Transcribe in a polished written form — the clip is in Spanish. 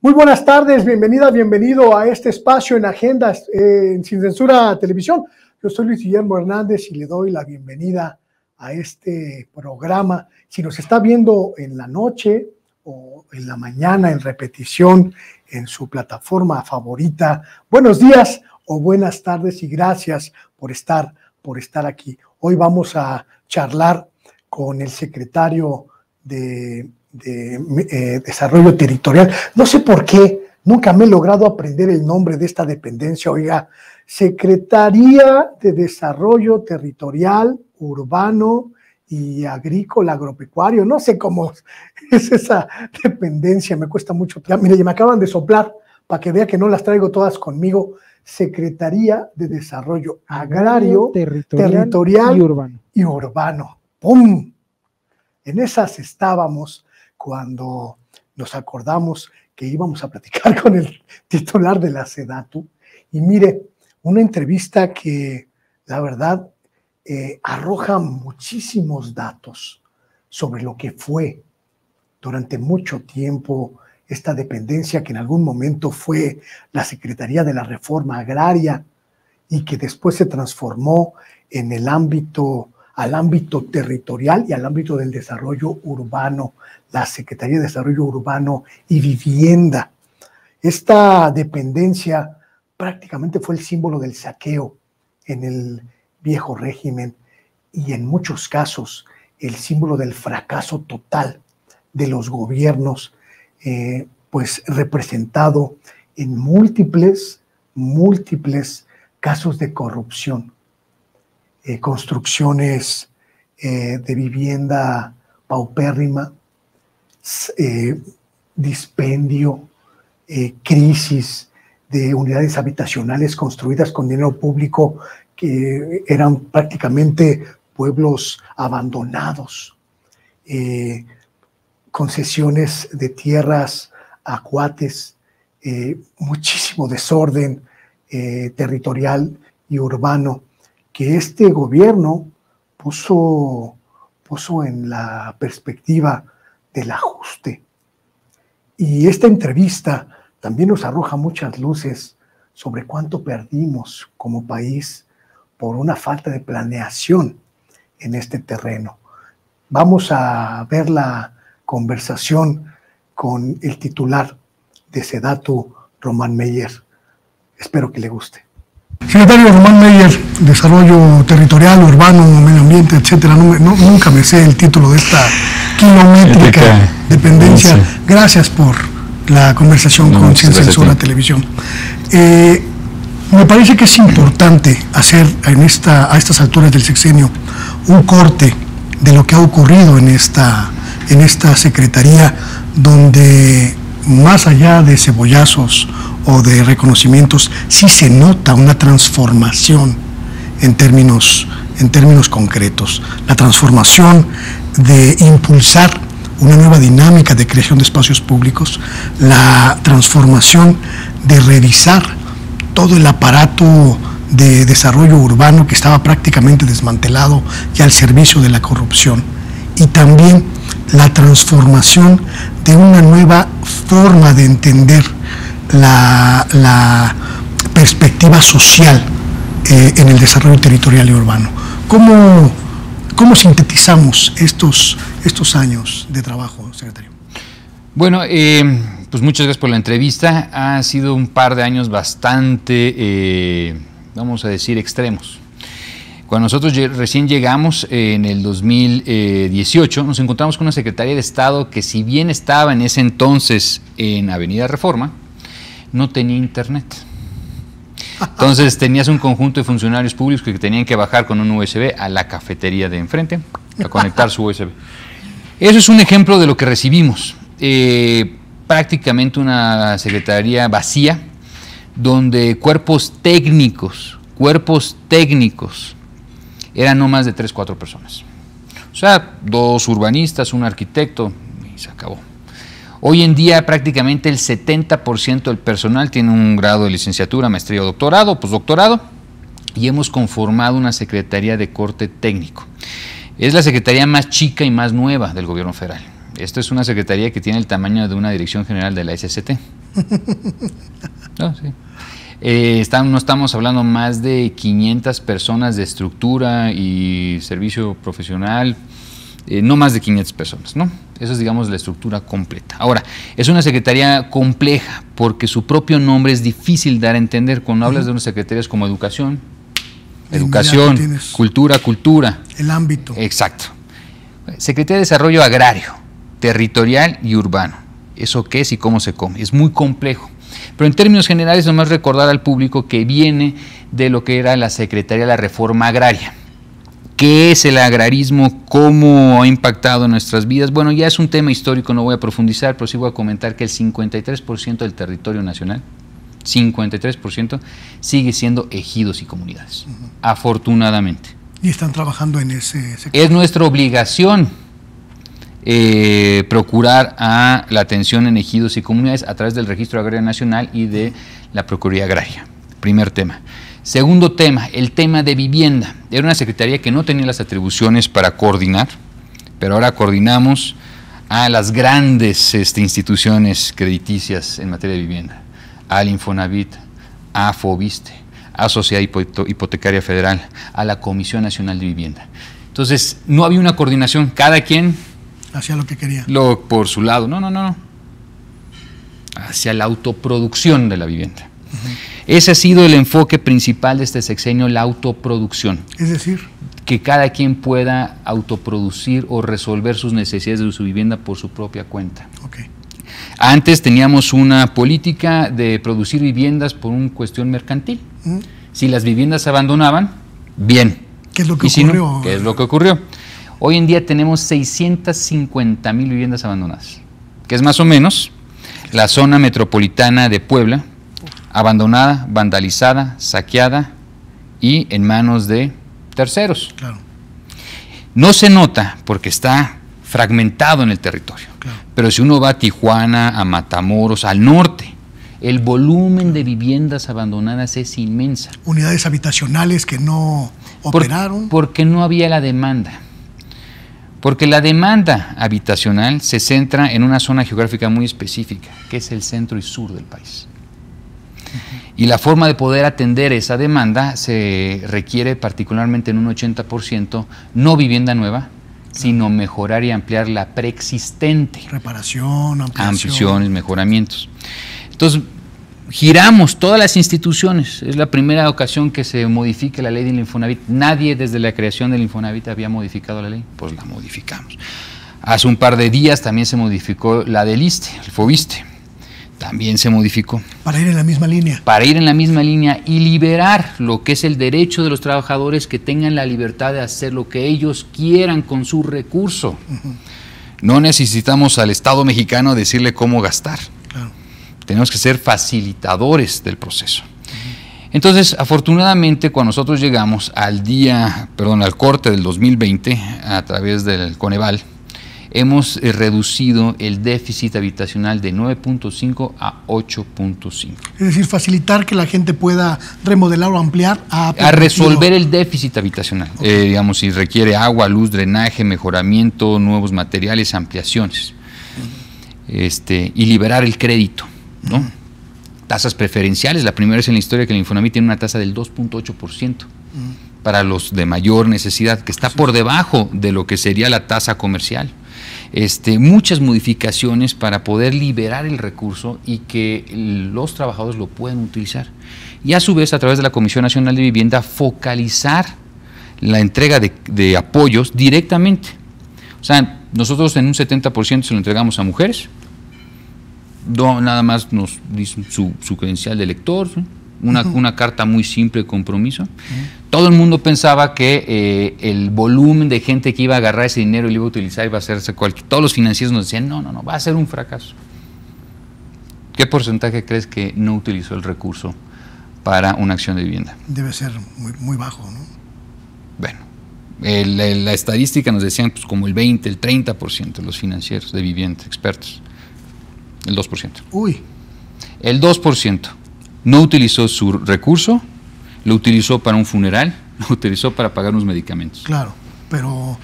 Muy buenas tardes, bienvenida, bienvenido a este espacio en Agendas Sin Censura Televisión. Yo soy Luis Guillermo Hernández y le doy la bienvenida a este programa. Si nos está viendo en la noche o en la mañana en repetición en su plataforma favorita, buenos días o buenas tardes y gracias por estar aquí. Hoy vamos a charlar con el secretario de Desarrollo Territorial. No sé por qué, nunca me he logrado aprender el nombre de esta dependencia. Oiga, Secretaría de Desarrollo Territorial, Urbano y Agrícola, Agropecuario. No sé cómo es esa dependencia, me cuesta mucho. Ya, mire, me acaban de soplar para que vea que no las traigo todas conmigo. Secretaría de Desarrollo Agrario, Territorial y Urbano. ¡Pum! En esas estábamos cuando nos acordamos que íbamos a platicar con el titular de la SEDATU. Y mire, una entrevista que la verdad arroja muchísimos datos sobre lo que fue durante mucho tiempo esta dependencia que en algún momento fue la Secretaría de la Reforma Agraria y que después se transformó en el al ámbito territorial y al ámbito del desarrollo urbano, la Secretaría de Desarrollo Urbano y Vivienda. Esta dependencia prácticamente fue el símbolo del saqueo en el viejo régimen y en muchos casos el símbolo del fracaso total de los gobiernos, pues representado en múltiples casos de corrupción. Construcciones de vivienda paupérrima, dispendio, crisis de unidades habitacionales construidas con dinero público que eran prácticamente pueblos abandonados, concesiones de tierras a cuates, muchísimo desorden territorial y urbano que este gobierno puso en la perspectiva del ajuste. Y esta entrevista también nos arroja muchas luces sobre cuánto perdimos como país por una falta de planeación en este terreno. Vamos a ver la conversación con el titular de SEDATU, Román Meyer. Espero que le guste. Secretario Román Meyer, Desarrollo Territorial, Urbano, Medio Ambiente, etcétera. Nunca me sé el título de esta kilométrica dependencia. Sí. Gracias por la conversación con Sin Censura Televisión. Me parece que es importante hacer a estas alturas del sexenio un corte de lo que ha ocurrido en esta secretaría, donde más allá de cebollazos o de reconocimientos, sí se nota una transformación en términos concretos. La transformación de impulsar una nueva dinámica de creación de espacios públicos, la transformación de revisar todo el aparato de desarrollo urbano que estaba prácticamente desmantelado y al servicio de la corrupción, y también la transformación de una nueva forma de entender la perspectiva social en el desarrollo territorial y urbano. ¿Cómo sintetizamos estos años de trabajo, secretario? Bueno, pues muchas gracias por la entrevista. Ha sido un par de años bastante, vamos a decir, extremos. Cuando nosotros recién llegamos en el 2018, nos encontramos con una Secretaría de Estado que, si bien estaba en ese entonces en Avenida Reforma, no tenía internet. Entonces tenías un conjunto de funcionarios públicos que tenían que bajar con un USB a la cafetería de enfrente a conectar su USB. Eso es un ejemplo de lo que recibimos. Prácticamente una secretaría vacía, donde cuerpos técnicos eran no más de 3 o 4 personas. O sea, 2 urbanistas, un arquitecto, y se acabó. Hoy en día prácticamente el 70% del personal tiene un grado de licenciatura, maestría o doctorado, postdoctorado, y hemos conformado una secretaría de corte técnico. Es la secretaría más chica y más nueva del gobierno federal. Esta es una secretaría que tiene el tamaño de una dirección general de la SCT. No, sí. No estamos hablando más de 500 personas de estructura y servicio profesional, no más de 500 personas, ¿no? Esa es, digamos, la estructura completa. Ahora, es una secretaría compleja porque su propio nombre es difícil dar a entender. Cuando hablas de unas secretarías como educación, cultura. El ámbito. Exacto. Secretaría de Desarrollo Agrario, Territorial y Urbano. ¿Eso qué es y cómo se come? Es muy complejo. Pero en términos generales, nomás recordar al público que viene de lo que era la Secretaría de la Reforma Agraria. ¿Qué es el agrarismo? ¿Cómo ha impactado en nuestras vidas? Bueno, ya es un tema histórico, no voy a profundizar, pero sí voy a comentar que el 53% del territorio nacional, 53%, sigue siendo ejidos y comunidades, afortunadamente. Y están trabajando en ese sector. Es nuestra obligación procurar a la atención en ejidos y comunidades a través del Registro Agrario Nacional y de la Procuraduría Agraria. Primer tema. Segundo tema, el tema de vivienda. Era una secretaría que no tenía las atribuciones para coordinar, pero ahora coordinamos a las grandes instituciones crediticias en materia de vivienda, al Infonavit, a Fobiste, a Sociedad Hipotecaria Federal, a la Comisión Nacional de Vivienda. Entonces, no había una coordinación, cada quien hacía lo que quería. Por su lado, no. Hacia la autoproducción de la vivienda. Ese ha sido el enfoque principal de este sexenio, la autoproducción. Es decir, que cada quien pueda autoproducir o resolver sus necesidades de su vivienda por su propia cuenta. Okay. Antes teníamos una política de producir viviendas por una cuestión mercantil. Si las viviendas se abandonaban, bien. ¿Qué es lo que ocurrió? Si no, ¿qué es lo que ocurrió? Hoy en día tenemos 650,000 viviendas abandonadas, que es más o menos la zona metropolitana de Puebla, abandonada, vandalizada, saqueada y en manos de terceros. Claro. No se nota porque está fragmentado en el territorio, claro. Pero si uno va a Tijuana, a Matamoros, al norte, el volumen de viviendas abandonadas es inmensa. Unidades habitacionales que no operaron. Porque no había la demanda. Porque la demanda habitacional se centra en una zona geográfica muy específica, que es el centro y sur del país. Y la forma de poder atender esa demanda se requiere particularmente en un 80% no vivienda nueva, sino mejorar y ampliar la preexistente. Reparación, ampliación. Ampliaciones, mejoramientos. Entonces, giramos todas las instituciones. Es la primera ocasión que se modifique la ley del Infonavit. Nadie desde la creación del Infonavit había modificado la ley, pues la modificamos. Hace un par de días también se modificó la del ISSSTE, el Fobiste. También se modificó. Para ir en la misma línea. Para ir en la misma línea y liberar lo que es el derecho de los trabajadores que tengan la libertad de hacer lo que ellos quieran con su recurso. No necesitamos al Estado mexicano decirle cómo gastar. Claro. Tenemos que ser facilitadores del proceso. Entonces, afortunadamente, cuando nosotros llegamos al corte del 2020, a través del Coneval, hemos reducido el déficit habitacional de 9.5 a 8.5. Es decir, facilitar que la gente pueda remodelar o ampliar a resolver el déficit habitacional. Okay. Digamos, si requiere agua, luz, drenaje, mejoramiento, nuevos materiales, ampliaciones. Y liberar el crédito, ¿no? Tasas preferenciales. La primera vez en la historia que el Infonavit tiene una tasa del 2.8% para los de mayor necesidad, que está por debajo de lo que sería la tasa comercial. Muchas modificaciones para poder liberar el recurso y que los trabajadores lo puedan utilizar. Y a su vez, a través de la Comisión Nacional de Vivienda, focalizar la entrega de apoyos directamente. O sea, nosotros en un 70% se lo entregamos a mujeres, nada más nos dicen su credencial de elector, ¿sí? Una carta muy simple de compromiso. Todo el mundo pensaba que el volumen de gente que iba a agarrar ese dinero y lo iba a utilizar iba a hacerse todos los financieros nos decían, no, va a ser un fracaso. ¿Qué porcentaje crees que no utilizó el recurso para una acción de vivienda? Debe ser muy, muy bajo, ¿no? Bueno, la estadística nos decían pues, como el 20, el 30% los financieros de vivienda, expertos. El 2%. Uy. El 2%. No utilizó su recurso, lo utilizó para un funeral, lo utilizó para pagar unos medicamentos. Claro, pero